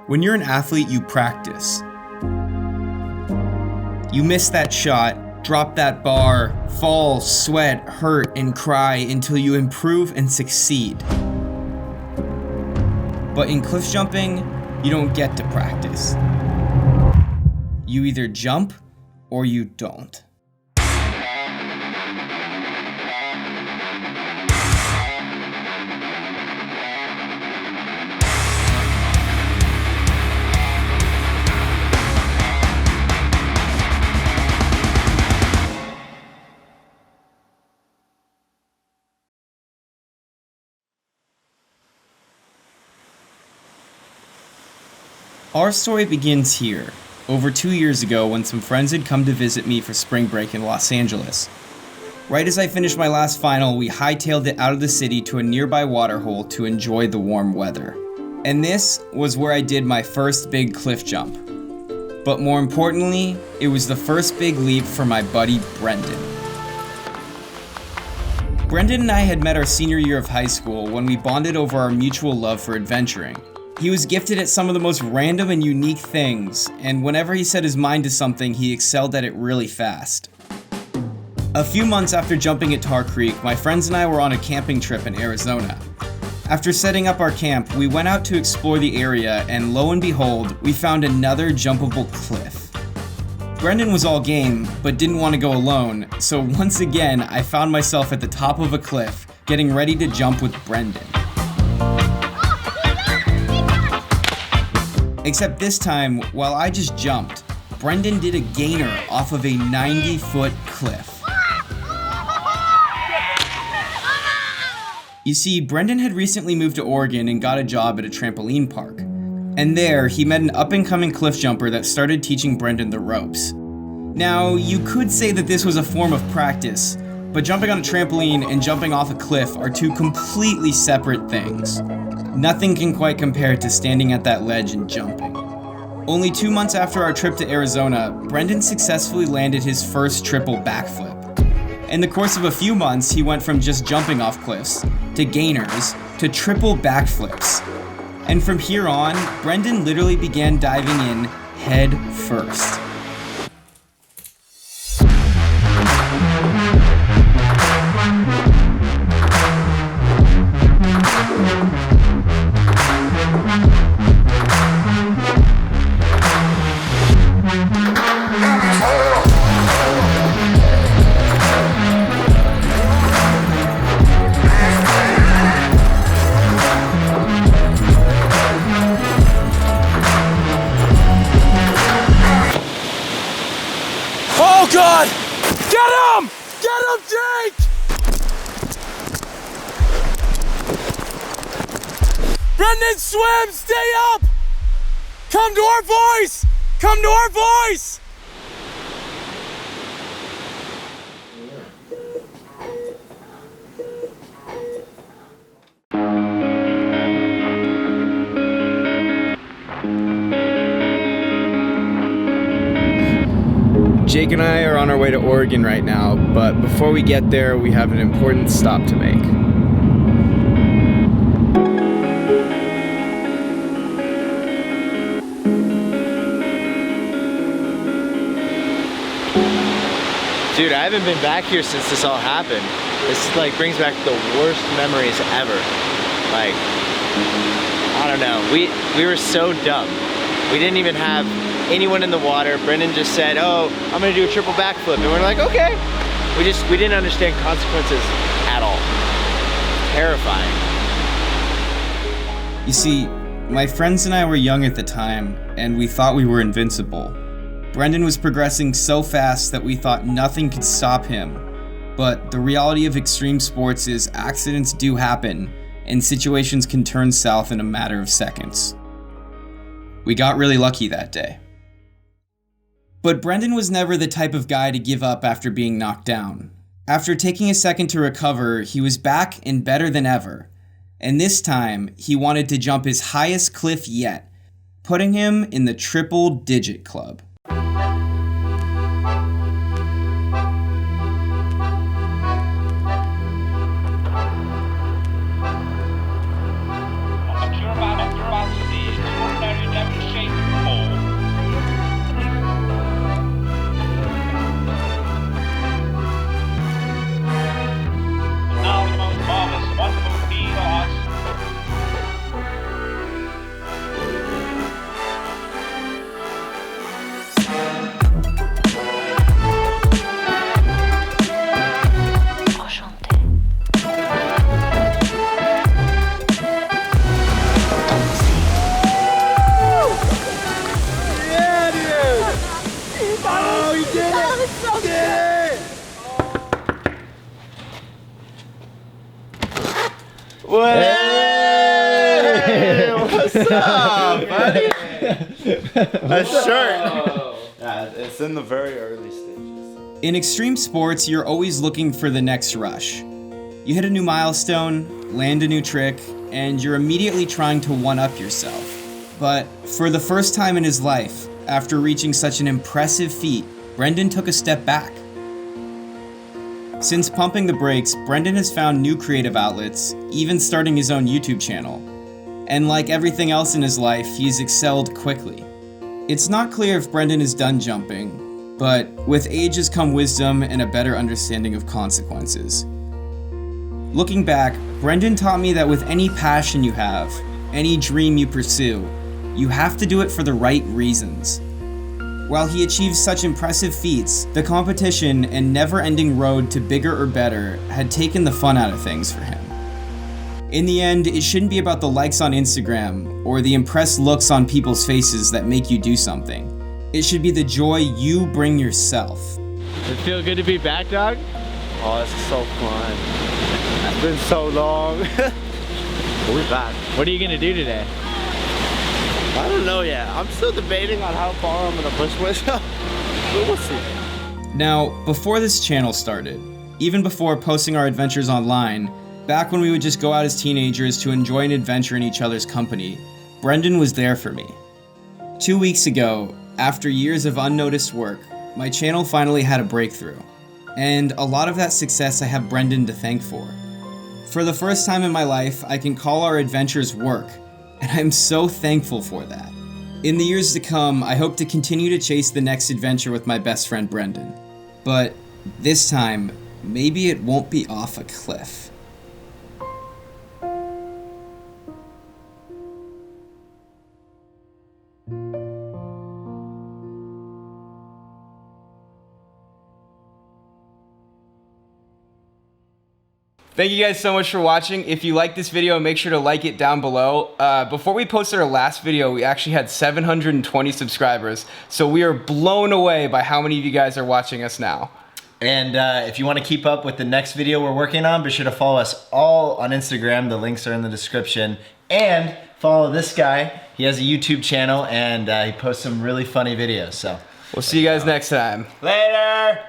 When you're an athlete, you practice. You miss that shot, drop that bar, fall, sweat, hurt, and cry until you improve and succeed. But in cliff jumping, you don't get to practice. You either jump or you don't. Our story begins here, over 2 years ago when some friends had come to visit me for spring break in Los Angeles. Right as I finished my last final, we hightailed it out of the city to a nearby waterhole to enjoy the warm weather. And this was where I did my first big cliff jump. But more importantly, it was the first big leap for my buddy Brendan. Brendan and I had met our senior year of high school when we bonded over our mutual love for adventuring. He was gifted at some of the most random and unique things, and whenever he set his mind to something, he excelled at it really fast. A few months after jumping at Tar Creek, my friends and I were on a camping trip in Arizona. After setting up our camp, we went out to explore the area, and lo and behold, we found another jumpable cliff. Brendan was all game, but didn't want to go alone, so once again, I found myself at the top of a cliff, getting ready to jump with Brendan. Except this time, while I just jumped, Brendan did a gainer off of a 90-foot cliff. You see, Brendan had recently moved to Oregon and got a job at a trampoline park. And there, he met an up-and-coming cliff jumper that started teaching Brendan the ropes. Now, you could say that this was a form of practice, but jumping on a trampoline and jumping off a cliff are two completely separate things. Nothing can quite compare to standing at that ledge and jumping. Only 2 months after our trip to Arizona, Brendan successfully landed his first triple backflip. In the course of a few months, he went from just jumping off cliffs, to gainers, to triple backflips. And from here on, Brendan literally began diving in head first. Oh God! Get him! Get him, Jake! Brendan, swim! Stay up! Come to our voice! Come to our voice! Jake and I are on our way to Oregon right now, but before we get there, we have an important stop to make. Dude, I haven't been back here since this all happened. This brings back the worst memories ever. I don't know. We were so dumb. We didn't even have anyone in the water. Brendan just said, "Oh, I'm gonna do a triple backflip," and we're like, "Okay." We didn't understand consequences at all. Terrifying. You see, my friends and I were young at the time, and we thought we were invincible. Brendan was progressing so fast that we thought nothing could stop him. But the reality of extreme sports is accidents do happen, and situations can turn south in a matter of seconds. We got really lucky that day. But Brendan was never the type of guy to give up after being knocked down. After taking a second to recover, he was back and better than ever. And this time, he wanted to jump his highest cliff yet, putting him in the triple-digit club. Hey, what's up, buddy? That's short. It's in the very early stages. In extreme sports, you're always looking for the next rush. You hit a new milestone, land a new trick, and you're immediately trying to one-up yourself. But for the first time in his life, after reaching such an impressive feat, Brendan took a step back. Since pumping the brakes, Brendan has found new creative outlets, even starting his own YouTube channel. And like everything else in his life, he's excelled quickly. It's not clear if Brendan is done jumping, but with age has come wisdom and a better understanding of consequences. Looking back, Brendan taught me that with any passion you have, any dream you pursue, you have to do it for the right reasons. While he achieved such impressive feats, the competition and never-ending road to bigger or better had taken the fun out of things for him. In the end, it shouldn't be about the likes on Instagram or the impressed looks on people's faces that make you do something. It should be the joy you bring yourself. Does it feel good to be back, dog? Oh, it's so fun. It's been so long. We're back. What are you gonna do today? I don't know yet. I'm still debating on how far I'm gonna push myself. But we'll see. Now, before this channel started, even before posting our adventures online, back when we would just go out as teenagers to enjoy an adventure in each other's company, Brendan was there for me. 2 weeks ago, after years of unnoticed work, my channel finally had a breakthrough. And a lot of that success I have Brendan to thank for. For the first time in my life, I can call our adventures work, and I'm so thankful for that. In the years to come, I hope to continue to chase the next adventure with my best friend Brendan. But this time, maybe it won't be off a cliff. Thank you guys so much for watching. If you like this video, make sure to like it down below. Before we posted our last video, we actually had 720 subscribers. So we are blown away by how many of you guys are watching us now. And if you want to keep up with the next video we're working on, be sure to follow us all on Instagram. The links are in the description. And follow this guy. He has a YouTube channel and he posts some really funny videos. So We'll see you guys next time. later.